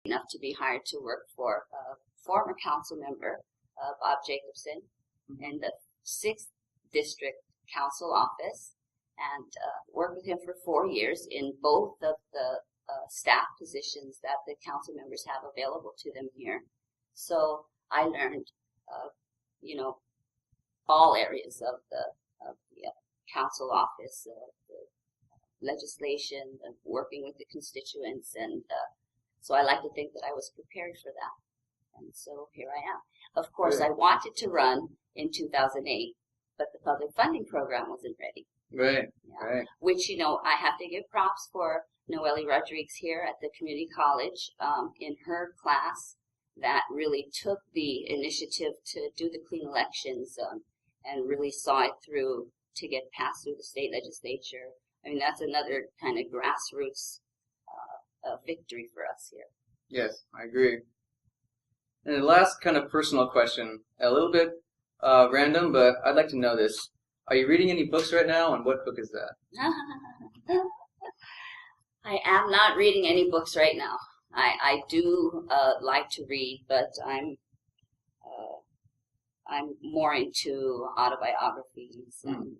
enough to be hired to work for former council member Bob Jacobson in the 6th District Council office, and worked with him for 4 years in both of the staff positions that the council members have available to them here. So I learned, all areas of the council office, the legislation, working with the constituents, and so I like to think that I was prepared for that. And so here I am. Of course, I wanted to run in 2008, but the public funding program wasn't ready. Right, Yeah. right. Which, I have to give props for Noelle Rodriguez here at the community college in her class that really took the initiative to do the clean elections and really saw it through to get passed through the state legislature. I mean, that's another kind of grassroots victory for us here. Yes, I agree. And the last kind of personal question, a little bit random, but I'd like to know this. Are you reading any books right now, and what book is that? I am not reading any books right now. I do like to read, but I'm more into autobiographies and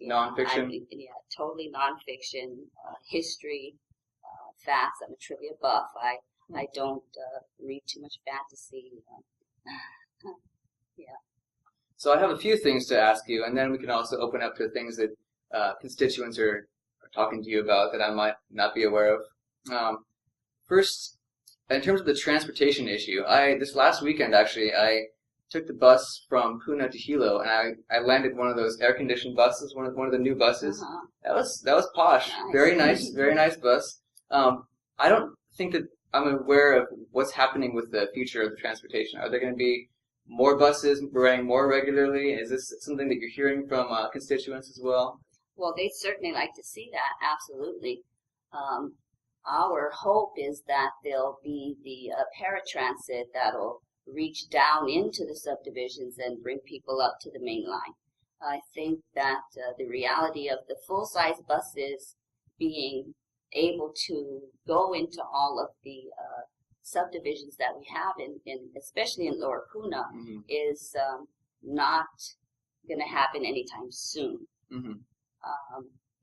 nonfiction. Totally nonfiction, history, facts. I'm a trivia buff. I don't read too much fantasy. Yeah. So I have a few things to ask you, and then we can also open up to things that constituents are talking to you about that I might not be aware of. First, in terms of the transportation issue, this last weekend actually, I took the bus from Puna to Hilo, and I landed one of those air-conditioned buses, one of the new buses. Uh-huh. That was posh, Nice. very nice bus. I don't think that I'm aware of what's happening with the future of the transportation. Are there going to be more buses running more regularly? Is this something that you're hearing from constituents as well? Well, they'd certainly like to see that, absolutely. Our hope is that there'll be the paratransit that'll reach down into the subdivisions and bring people up to the main line. I think that the reality of the full-size buses being able to go into all of the subdivisions that we have in especially in Lower Puna is not going to happen anytime soon. Mm-hmm.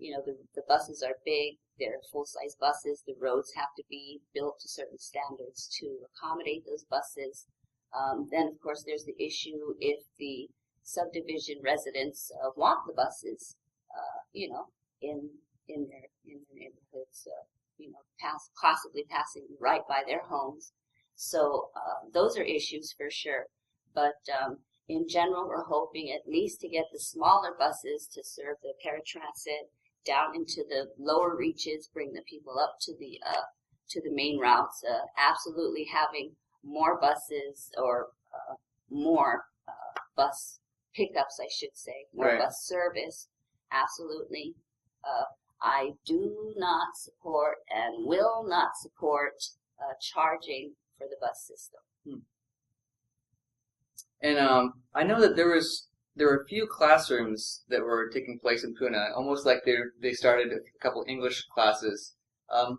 The buses are big. They're full-size buses. The roads have to be built to certain standards to accommodate those buses. Then, of course, there's the issue if the subdivision residents want the buses, in their neighborhoods, possibly passing right by their homes. So those are issues for sure. But in general, we're hoping at least to get the smaller buses to serve the paratransit down into the lower reaches, bring the people up to the main routes. Absolutely having more buses or more bus pickups, I should say, more bus service. Absolutely. I do not support and will not support charging for the bus system. And I know that there were a few classrooms that were taking place in Puna, almost like they started a couple English classes.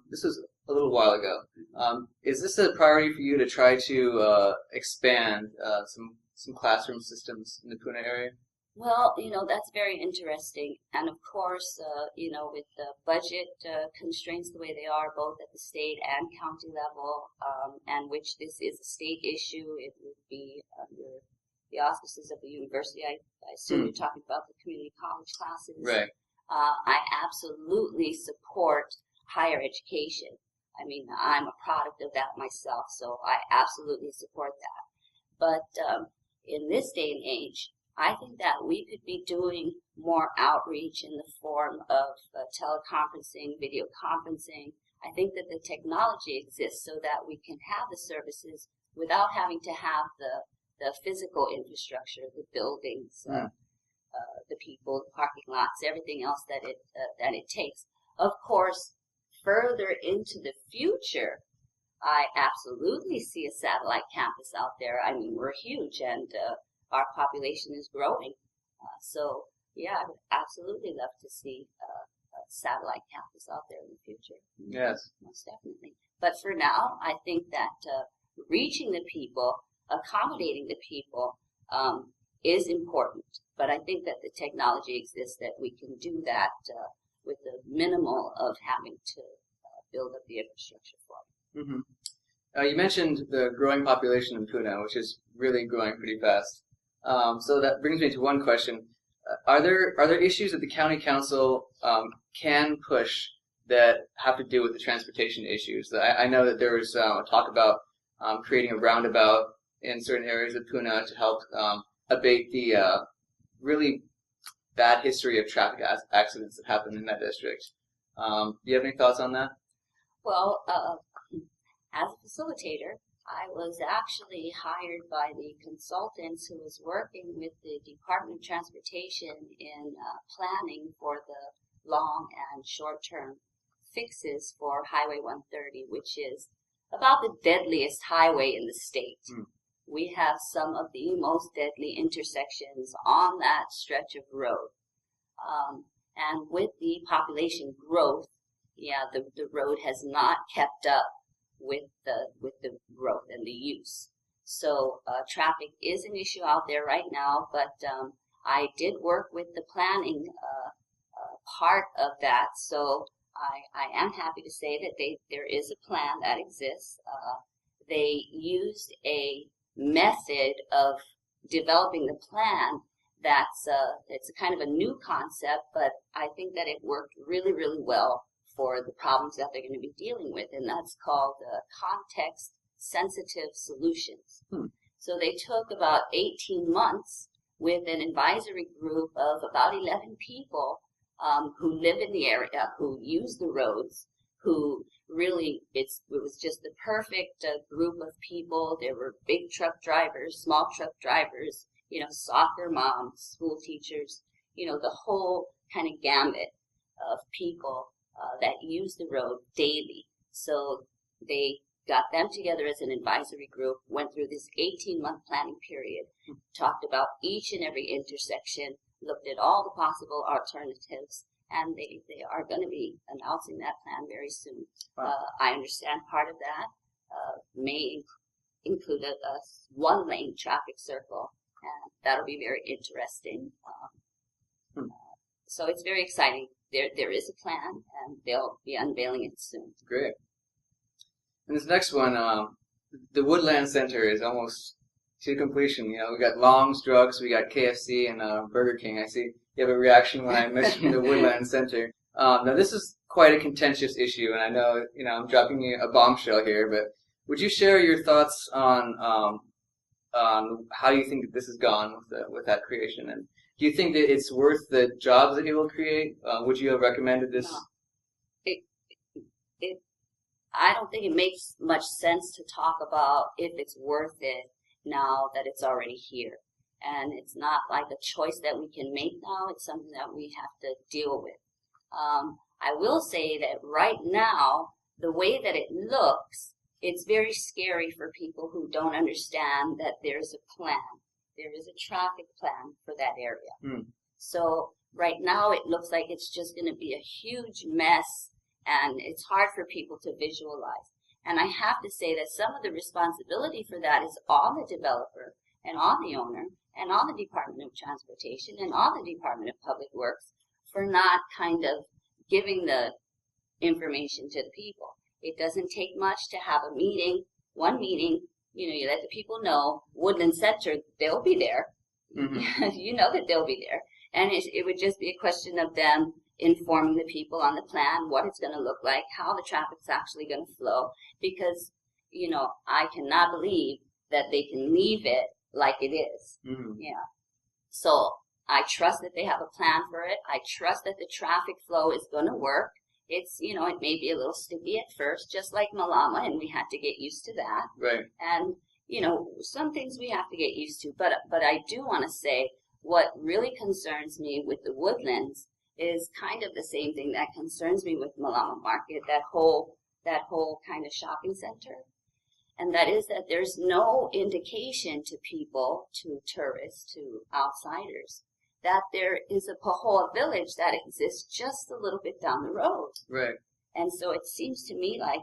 This was a little while ago. Is this a priority for you to try to expand some classroom systems in the Puna area? Well, that's very interesting. And of course, with the budget constraints the way they are, both at the state and county level, and which this is a state issue, it would be under the auspices of the university. I assume you're talking about the community college classes. Right. I absolutely support higher education. I mean, I'm a product of that myself, so I absolutely support that. But in this day and age, I think that we could be doing more outreach in the form of teleconferencing, video conferencing. I think that the technology exists so that we can have the services without having to have the physical infrastructure, the buildings, the people, the parking lots, everything else that it takes. Of course, further into the future, I absolutely see a satellite campus out there. I mean, we're huge, and our population is growing. So, yeah, I would absolutely love to see satellite campus out there in the future. Yes. Most definitely. But for now, I think that reaching the people, accommodating the people, is important. But I think that the technology exists that we can do that with the minimal of having to build up the infrastructure for it. Mm-hmm. You mentioned the growing population in Puna, which is really growing pretty fast. So that brings me to one question. Are there issues that the county council can push that have to do with the transportation issues? I know that there was talk about creating a roundabout in certain areas of Puna to help abate the really bad history of traffic accidents that happen in that district. Do you have any thoughts on that? Well, as a facilitator, I was actually hired by the consultants who was working with the Department of Transportation in planning for the long and short-term fixes for Highway 130, which is about the deadliest highway in the state. We have some of the most deadly intersections on that stretch of road. And with the population growth, the road has not kept up with the growth and the use. So traffic is an issue out there right now, but I did work with the planning part of that, so I am happy to say that there is a plan that exists. They used a method of developing the plan it's a kind of a new concept, but I think that it worked really, really well for the problems that they're going to be dealing with, and that's called context-sensitive solutions. So they took about 18 months with an advisory group of about 11 people who live in the area, who use the roads, who really, it was just the perfect group of people. There were big truck drivers, small truck drivers, soccer moms, school teachers, the whole kind of gamut of people that use the road daily. So they got them together as an advisory group, went through this 18-month planning period, talked about each and every intersection, looked at all the possible alternatives, and they are going to be announcing that plan very soon. Wow. I understand part of that may include a one-lane traffic circle, and that'll be very interesting. So it's very exciting. There is a plan, and they'll be unveiling it soon. Great. And this next one, the Woodland Center is almost to completion. We got Long's Drugs, we got KFC, and Burger King. I see you have a reaction when I mentioned the Woodland Center. Now this is quite a contentious issue, and I know I'm dropping you a bombshell here, but would you share your thoughts on how you think that this has gone with that creation, and do you think that it's worth the jobs that it will create? Would you have recommended this? No. I don't think it makes much sense to talk about if it's worth it now that it's already here. And it's not like a choice that we can make now. It's something that we have to deal with. I will say that right now, the way that it looks, it's very scary for people who don't understand that there's a plan. There is a traffic plan for that area. So right now it looks like it's just going to be a huge mess, and it's hard for people to visualize. And I have to say that some of the responsibility for that is on the developer and on the owner and on the Department of Transportation and on the Department of Public Works for not kind of giving the information to the people. It doesn't take much to have a meeting, one meeting, you let the people know, Woodland Center, they'll be there. You know that they'll be there. And it would just be a question of them informing the people on the plan, what it's going to look like, how the traffic's actually going to flow, because, I cannot believe that they can leave it like it is. So I trust that they have a plan for it. I trust that the traffic flow is going to work. It's, it may be a little sticky at first, just like Malama, and we had to get used to that. Right. And, some things we have to get used to. But I do want to say what really concerns me with the Woodlands is kind of the same thing that concerns me with Malama Market, that whole kind of shopping center. And that is that there's no indication to people, to tourists, to outsiders, that there is a Pahoa village that exists just a little bit down the road. Right. And so it seems to me like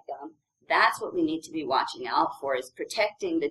that's what we need to be watching out for, is protecting the